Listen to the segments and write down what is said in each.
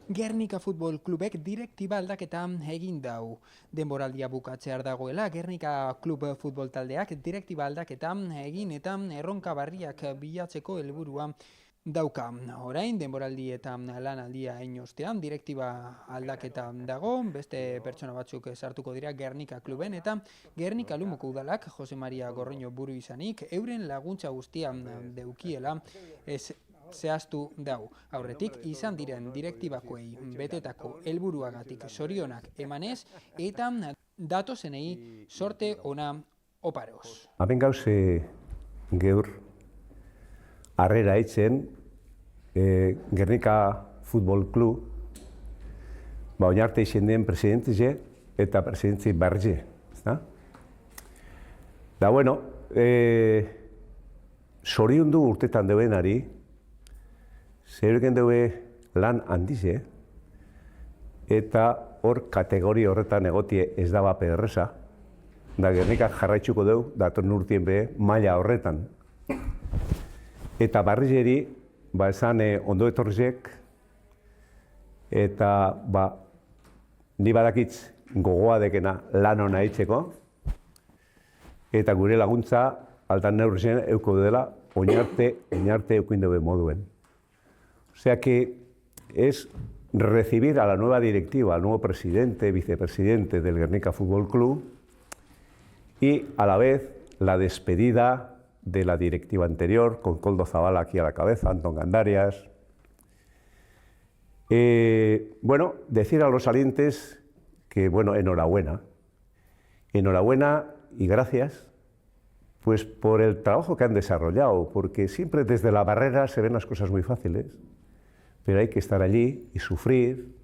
Gernika Futbol Klubek direktiba aldaketa egin dau. Denboraldia bukatzear dagoela, Gernika Klub Futbol taldeak direktiba aldaketa egin eta erronka barriak bilatzeko helburua dauka. Orain, denboraldi eta lanaldia egin ostean, direktiba aldaketa dago, beste pertsona batzuk sartuko dira Gernika Kluben eta Gernika Lumuko udalak, Jose Maria Gorriño buru izanik, euren laguntza guztia deukiela zehaztu dau. Aurretik izan diren direktibakoei betetako helburuagatik zorionak emanez eta datozenei sorte ona oparoz. Hemen gauze geur harrera eitzen Gernika Futbol Klub oinarte izen den presidentze eta presidentzi barze. Da bueno, zoriondu urtetan deuenari, zergen dugu lan handize, eta hor kategoria horretan egotie ez da bape erreza, da Gernikak jarraitzuko dugu, datorren urtien be, maila horretan. Eta barrizeri, esan ondo etorrizek, eta ni badakitz gogoa dekena lan hona eitzeko, eta gure laguntza altan neurrizien euko dela, oinarte eukin dugu moduen. O sea que es recibir a la nueva directiva, al nuevo presidente, vicepresidente del Gernika Fútbol Club y a la vez la despedida de la directiva anterior, con Koldo Zabala aquí a la cabeza, Antón Gandarias. Bueno, decir a los salientes que, bueno, enhorabuena. Enhorabuena y gracias pues por el trabajo que han desarrollado, porque siempre desde la barrera se ven las cosas muy fáciles. Pero hay que estar allí y sufrir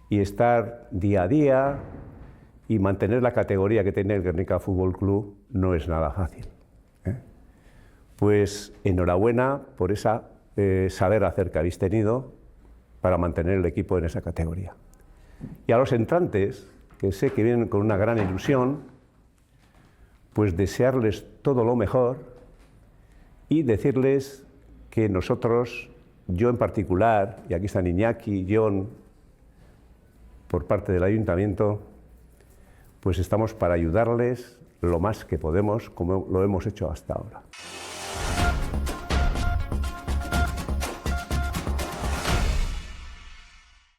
y estar día a día y mantener la categoría que tiene el Gernika Fútbol Club no es nada fácil. Pues enhorabuena por esa saber hacer que habéis tenido para mantener el equipo en esa categoría. Y a los entrantes, que sé que vienen con una gran ilusión, pues desearles todo lo mejor y decirles que nosotros, yo en particular, y aquí están Iñaki, John, por parte del Ayuntamiento, pues estamos para ayudarles lo más que podemos, como lo hemos hecho hasta ahora.